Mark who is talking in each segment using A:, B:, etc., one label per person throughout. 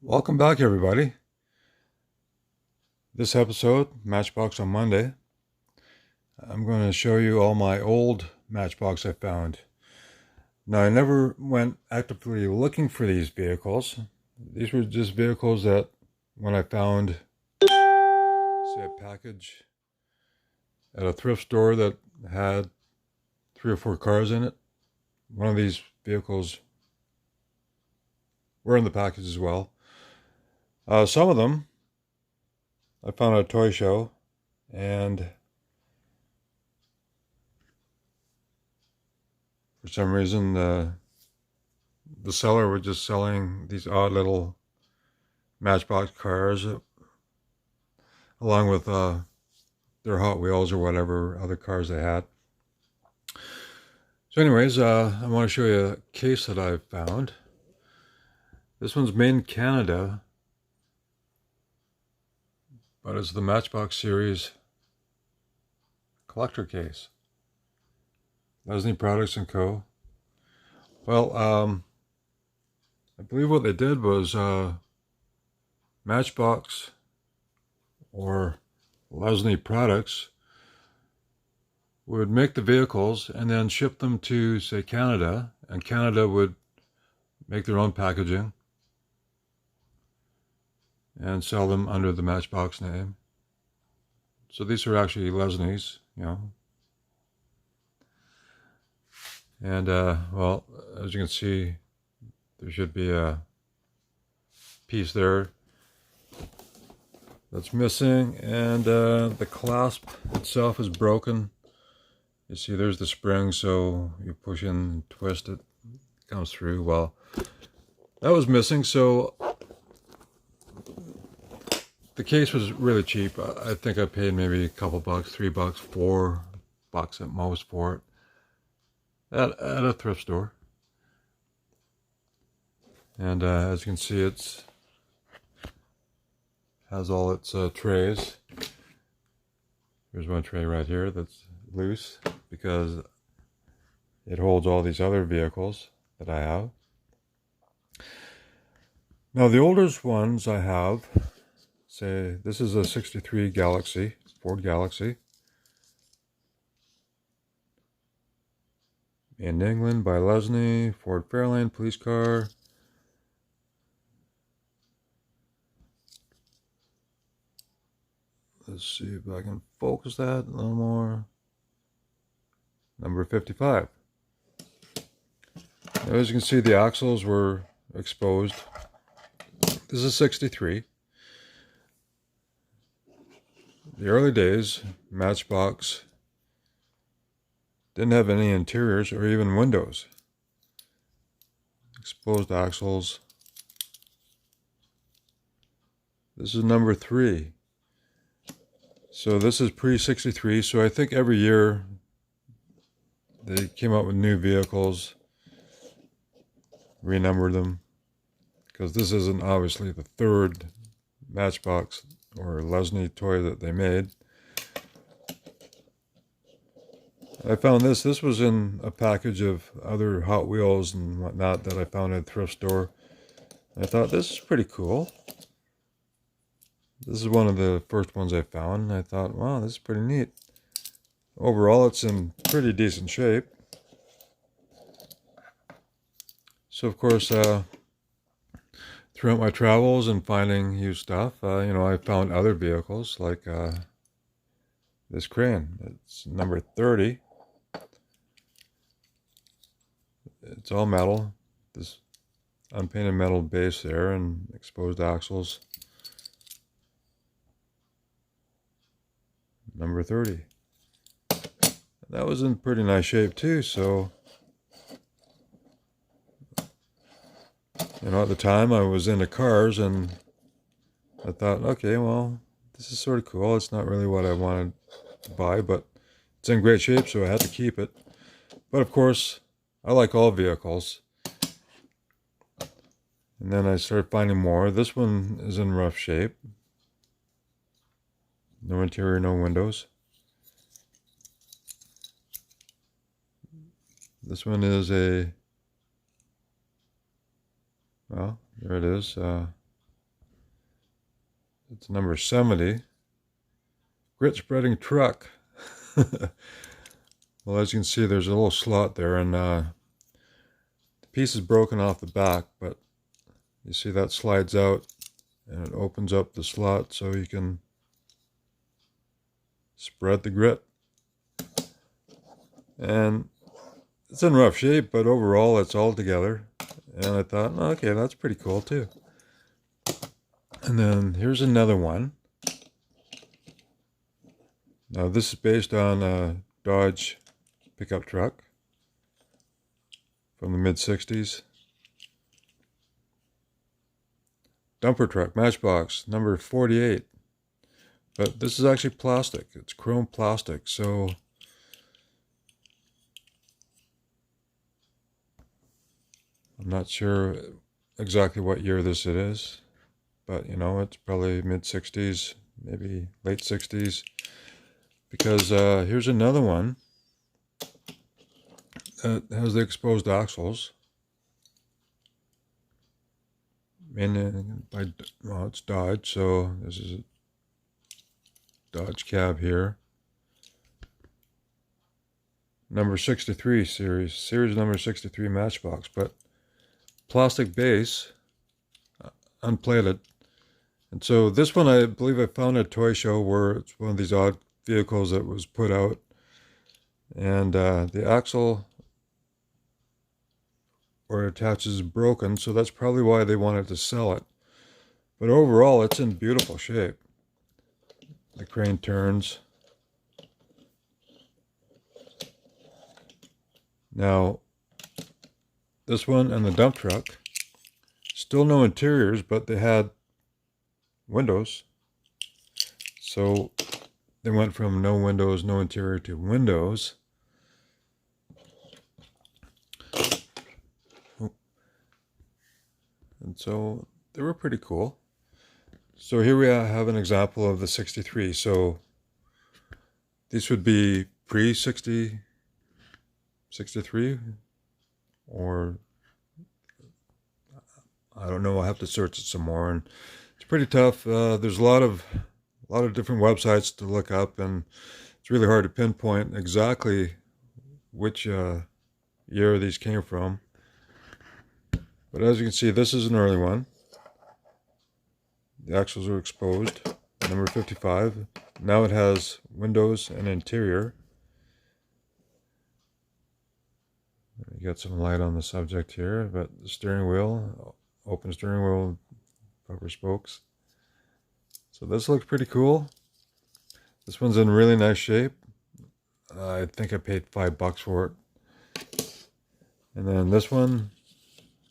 A: Welcome back, everybody. This episode, Matchbox on Monday, I'm going to show you all my old Matchbox I found. Now, I never went actively looking for these vehicles. These were just vehicles that, when I found, say, a package at a thrift store that had 3 or 4 cars in it, one of these vehicles were in the package as well. Some of them I found at a toy show, and for some reason, the seller was just selling these odd little Matchbox cars along with their Hot Wheels or whatever other cars they had. So anyways, I want to show you a case that I found. This one's made in Canada, but it's the Matchbox series collector case. Lesney Products & Co. Well, I believe what they did was Matchbox or Lesney Products would make the vehicles and then ship them to, say, Canada, and Canada would make their own packaging and sell them under the Matchbox name. So these are actually Lesney's, you know. And, well, as you can see, there should be a piece there that's missing, and the clasp itself is broken. You see there's the spring, so you push in and twist it, it comes through. Well, that was missing, so the case was really cheap. I think I paid maybe a couple bucks, $3, $4 at most for it at a thrift store. And as you can see, it's has all its trays. There's one tray right here that's loose because it holds all these other vehicles that I have. Now the oldest ones I have, say this is a 63 Galaxy, Ford Galaxy. In England by Lesney, Ford Fairlane police car. Let's see if I can focus that a little more. Number 55. Now, as you can see, the axles were exposed. This is 63. The early days, Matchbox didn't have any interiors or even windows. Exposed axles. This is number 3. So this is pre-63, so I think every year they came out with new vehicles, renumbered them, because this isn't obviously the third Matchbox or Lesney toy that they made. I found this. This was in a package of other Hot Wheels and whatnot that I found at a thrift store. I thought, this is pretty cool. This is one of the first ones I found. I thought, wow, this is pretty neat. Overall, it's in pretty decent shape. So, of course, throughout my travels and finding used stuff, you know, I found other vehicles like this crane. It's number 30. It's all metal. This unpainted metal base there and exposed axles. Number 30. That was in pretty nice shape too, so you know, at the time I was into cars and I thought, okay, well, this is sort of cool. It's not really what I wanted to buy, but it's in great shape, so I had to keep it. But of course, I like all vehicles. And then I started finding more. This one is in rough shape. No interior, no windows. This one is a, well, there it is. It's number 70. Grit spreading truck. Well, as you can see, there's a little slot there, and the piece is broken off the back, but you see that slides out and it opens up the slot so you can spread the grit. And it's in rough shape, but overall it's all together. And I thought, okay, that's pretty cool too. And then here's another one. Now this is based on a Dodge pickup truck from the mid-60s. Dumper truck, Matchbox, number 48. But this is actually plastic. It's chrome plastic, so I'm not sure exactly what year this it is. But, you know, it's probably mid-60s, maybe late 60s. Because here's another one that has the exposed axles. And well, it's Dodge, so this is a Dodge cab here. Number 63 series number 63 Matchbox, but plastic base, unplated. And so this one, I believe I found at a toy show where it's one of these odd vehicles that was put out. And the axle where it attaches is broken, so that's probably why they wanted to sell it. But overall, it's in beautiful shape. The crane turns. Now, this one and the dump truck, still no interiors, but they had windows. So they went from no windows, no interior to windows. And so they were pretty cool. So here we have an example of the 63. So these would be pre-63, or I don't know. I'll have to search it some more, and it's pretty tough. There's a lot of different websites to look up, and it's really hard to pinpoint exactly which year these came from. But as you can see, this is an early one. The axles are exposed. Number 55. Now it has windows and interior. You got some light on the subject here, but the steering wheel, open steering wheel, rubber spokes. So this looks pretty cool. This one's in really nice shape. I think I paid $5 for it. And then this one,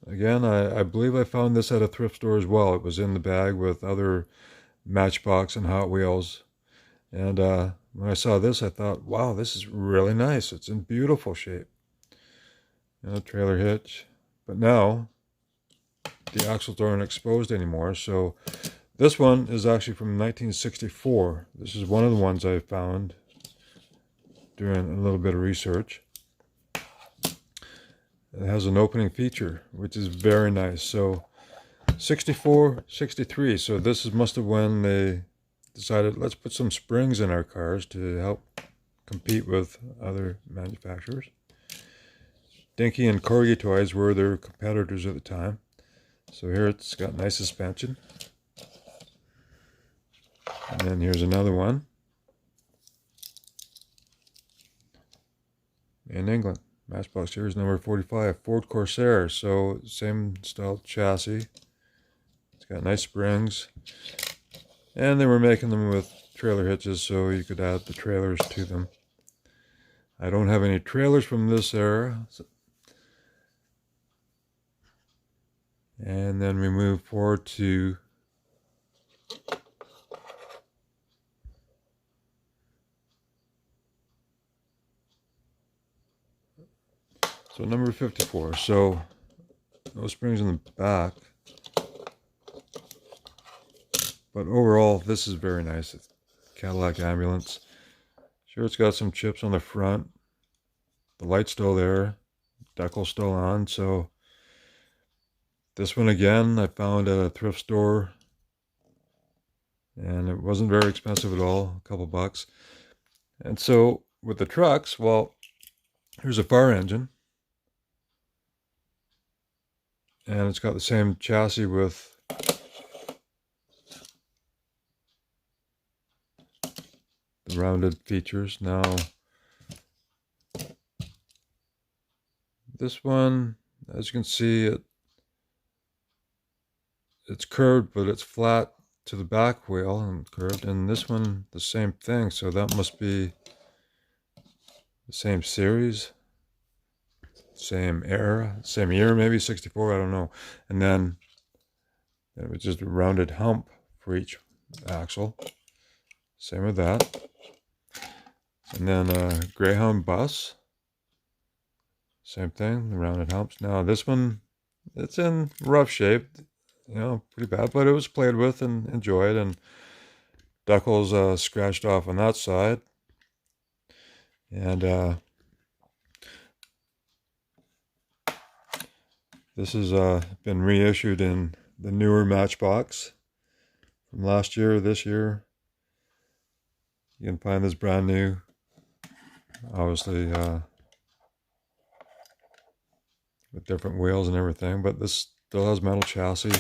A: again, I believe I found this at a thrift store as well. It was in the bag with other Matchbox and Hot Wheels. And when I saw this, I thought, wow, this is really nice. It's in beautiful shape. And a trailer hitch. But now, the axles aren't exposed anymore. So this one is actually from 1964. This is one of the ones I found doing a little bit of research. It has an opening feature, which is very nice. So 64, 63. So this is must have when they decided, let's put some springs in our cars to help compete with other manufacturers. Dinky and Corgi toys were their competitors at the time. So here it's got nice suspension. And then here's another one. In England. Matchbox series number 45, Ford Corsair. So same style chassis. It's got nice springs. And they were making them with trailer hitches so you could add the trailers to them. I don't have any trailers from this era. And then we move forward to so number 54. So no springs in the back. But overall, this is very nice. It's Cadillac ambulance. Sure, it's got some chips on the front. The light's still there. Decal's still on. So this one again, I found at a thrift store and it wasn't very expensive at all, a couple bucks. And so with the trucks, well, here's a fire engine, and it's got the same chassis with the rounded features. Now this one, as you can see, it's curved, but it's flat to the back wheel and curved. And this one, the same thing. So that must be the same series, same era, same year, maybe 64, I don't know. And then it was just a rounded hump for each axle. Same with that. And then a Greyhound bus. Same thing, the rounded humps. Now this one, it's in rough shape, you know, pretty bad, but it was played with and enjoyed, and decals scratched off on that side. And this has been reissued in the newer Matchbox from last year, this year. You can find this brand new, obviously, with different wheels and everything, but this still has metal chassis.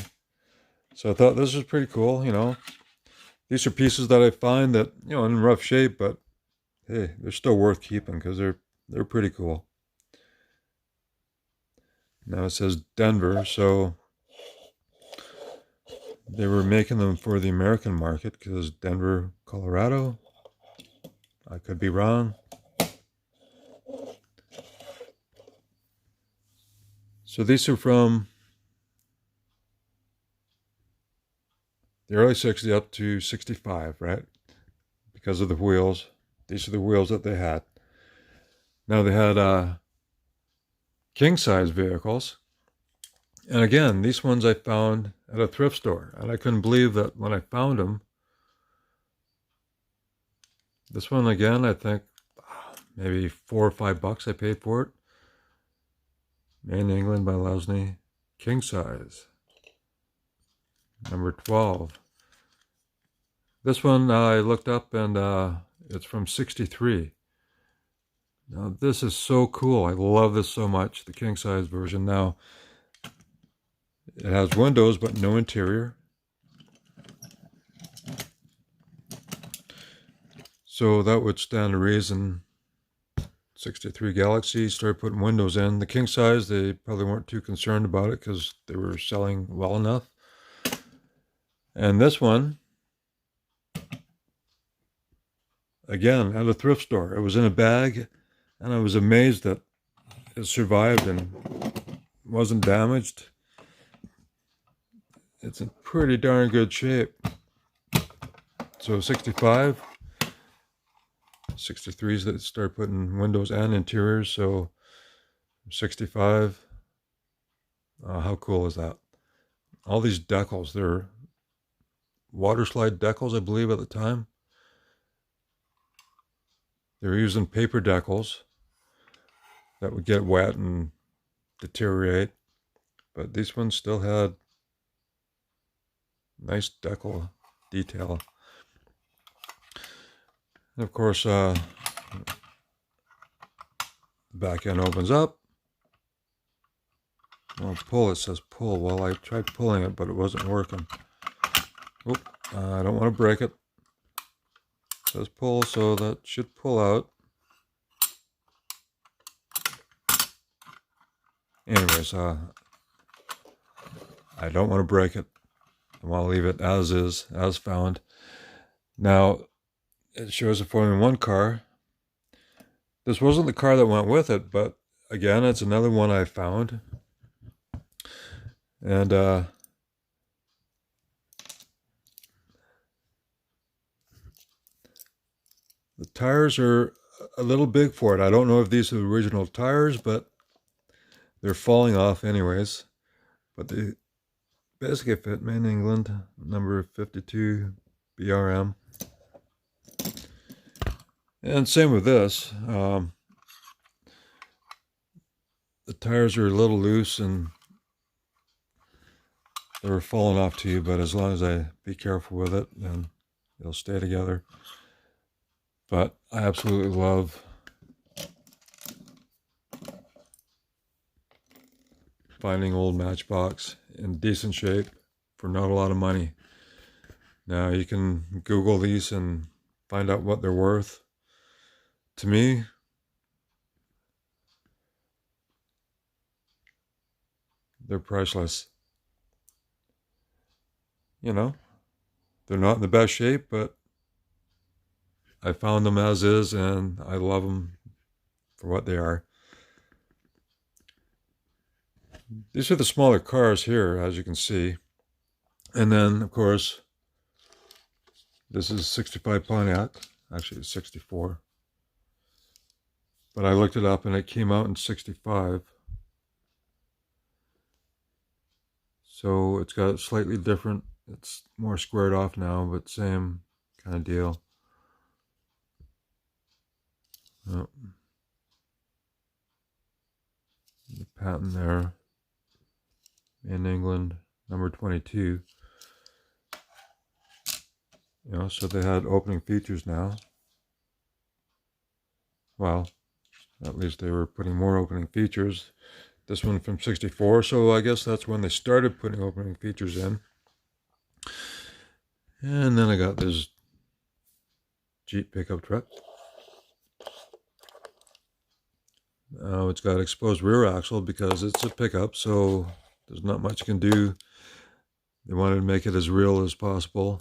A: So I thought this was pretty cool, you know. These are pieces that I find that, you know, in rough shape, but hey, they're still worth keeping because they're pretty cool. Now it says Denver, so they were making them for the American market because Denver, Colorado. I could be wrong. So these are from the early 60s up to 65, right? Because of the wheels. These are the wheels that they had. Now they had king-size vehicles. And again, these ones I found at a thrift store. And I couldn't believe that when I found them. This one, again, I think maybe $4 or $5 I paid for it. Made in England by Lesney. King size. Number 12. This one I looked up, and it's from 63. Now this is so cool. I love this so much, the king size version. Now it has windows but no interior. So that would stand to reason 63 Galaxy started putting windows in. The king size, they probably weren't too concerned about it because they were selling well enough. And this one, again, at a thrift store. It was in a bag, and I was amazed that it survived and wasn't damaged. It's in pretty darn good shape. So 65, 63s that start putting windows and interiors. So 65, how cool is that? All these decals, they're water slide decals, I believe, at the time. They were using paper decals that would get wet and deteriorate, but these ones still had nice decal detail. And of course, the back end opens up. Well, pull, it says pull. Well, I tried pulling it, but it wasn't working. Oop, I don't want to break it. It says pull, so that should pull out. Anyways, I don't want to break it. I want to leave it as is, as found. Now, it shows a Formula 1 car. This wasn't the car that went with it, but again, it's another one I found. And the tires are a little big for it. I don't know if these are the original tires, but they're falling off anyways. But they basically fit. Made in England, number 52 BRM. And same with this. The tires are a little loose and they were falling off to you, but as long as I be careful with it, then They'll stay together. But I absolutely love finding old Matchbox in decent shape for not a lot of money. Now you can Google these and find out what they're worth. To me, they're priceless. You know, they're not in the best shape, but I found them as is, and I love them for what they are. These are the smaller cars here, as you can see. And then, of course, this is 65 Pontiac. Actually, it's 64. But I looked it up, and it came out in 65. So it's got slightly different. It's more squared off now, but same kind of deal. Oh, the patent there in England, number 22. You know, so they had opening features now. Well, at least they were putting more opening features. This one from 64, so I guess that's when they started putting opening features in. And then I got this Jeep pickup truck. It's got exposed rear axle because it's a pickup, so there's not much you can do. They wanted to make it as real as possible.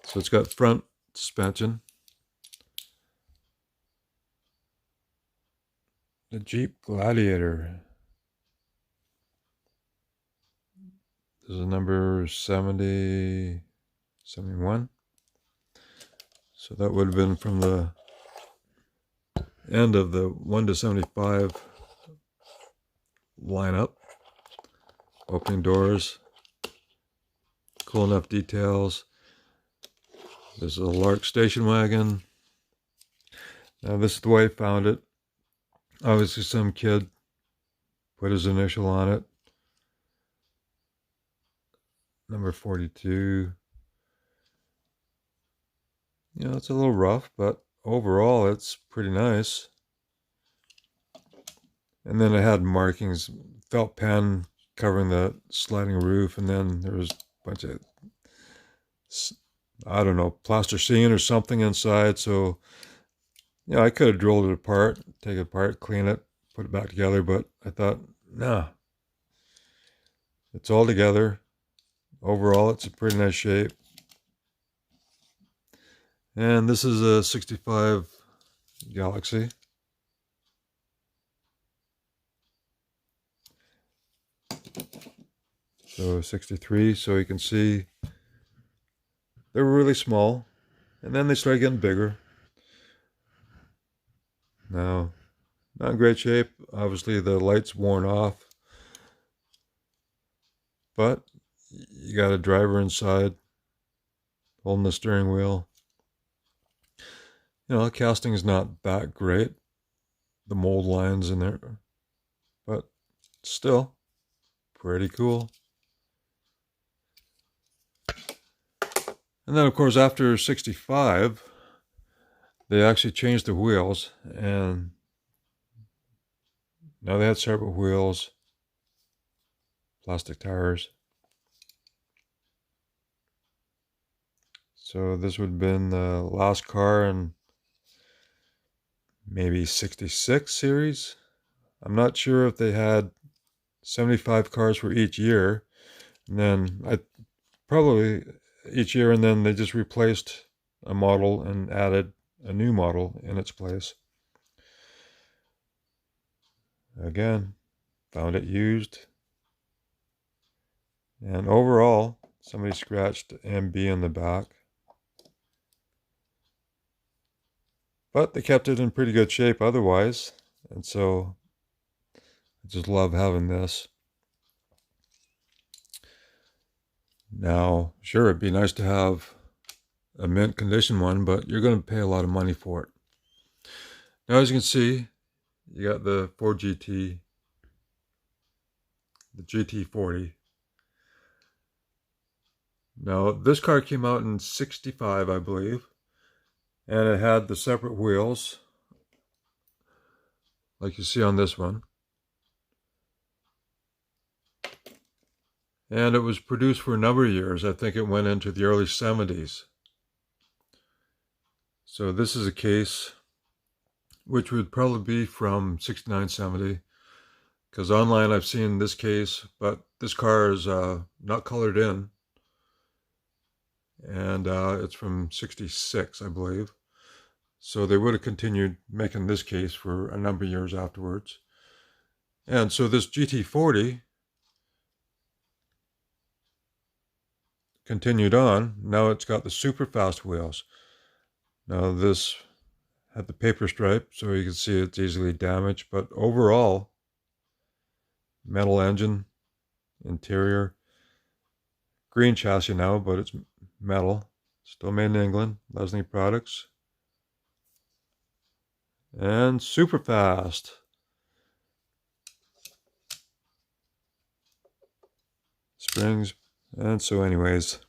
A: So it's got front suspension. The Jeep Gladiator. This is number 70, 71. So that would have been from the end of the 1 to 75 lineup. Opening doors. Cool enough details. This is a Lark station wagon. Now this is the way I found it. Obviously some kid put his initial on it. Number 42. You know, it's a little rough, but overall it's pretty nice. And then it had markings, felt pen covering the sliding roof, and then there was a bunch of, I don't know, plasticine or something inside. So, you know, I could have drilled it apart, take it apart, clean it, put it back together, but I thought, nah, it's all together. Overall, it's a pretty nice shape. And this is a 65 Galaxy. So 63, so you can see they were really small, and then they started getting bigger. Now, not in great shape. Obviously, the light's worn off, but you got a driver inside holding the steering wheel. You know, the casting is not that great. The mold lines in there, but still pretty cool. And then, of course, after 65, they actually changed the wheels, and now they had separate wheels, plastic tires. So this would have been the last car in maybe 66 series. I'm not sure if they had 75 cars for each year, and then probably each year, and then they just replaced a model and added a new model in its place. Again, found it used. And overall, somebody scratched MB in the back. But they kept it in pretty good shape otherwise. And so I just love having this. Now, sure, it'd be nice to have a mint condition one, but you're going to pay a lot of money for it. Now, as you can see, you got the Ford GT, the GT40. Now, this car came out in '65, I believe, and it had the separate wheels, like you see on this one. And it was produced for a number of years. I think it went into the early '70s. So this is a case which would probably be from '69, '70, because online I've seen this case, but this car is not colored in, and it's from '66, I believe. So they would have continued making this case for a number of years afterwards. And so this GT40 continued on. Now it's got the super fast wheels. Now this had the paper stripe, so you can see it's easily damaged, but overall, metal engine, interior, green chassis now, but it's metal, still made in England, Leslie products, and super fast. Springs. And so anyways,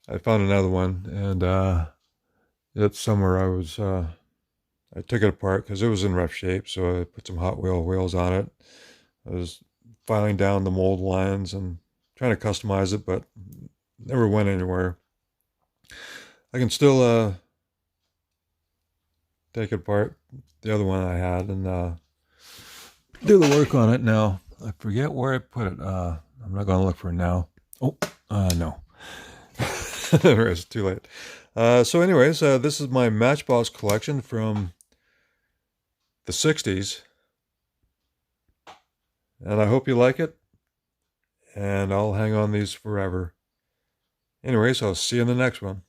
A: I found another one, and it's somewhere I took it apart because it was in rough shape, so I put some Hot Wheel wheels on it. I was filing down the mold lines and trying to customize it, but never went anywhere. I can still take it apart, the other one I had, and do the work on it now. I forget where I put it. I'm not going to look for it now. Oh, no. There it is, too late. So anyways, this is my Matchbox collection from the '60s. And I hope you like it. And I'll hang on these forever. Anyways, I'll see you in the next one.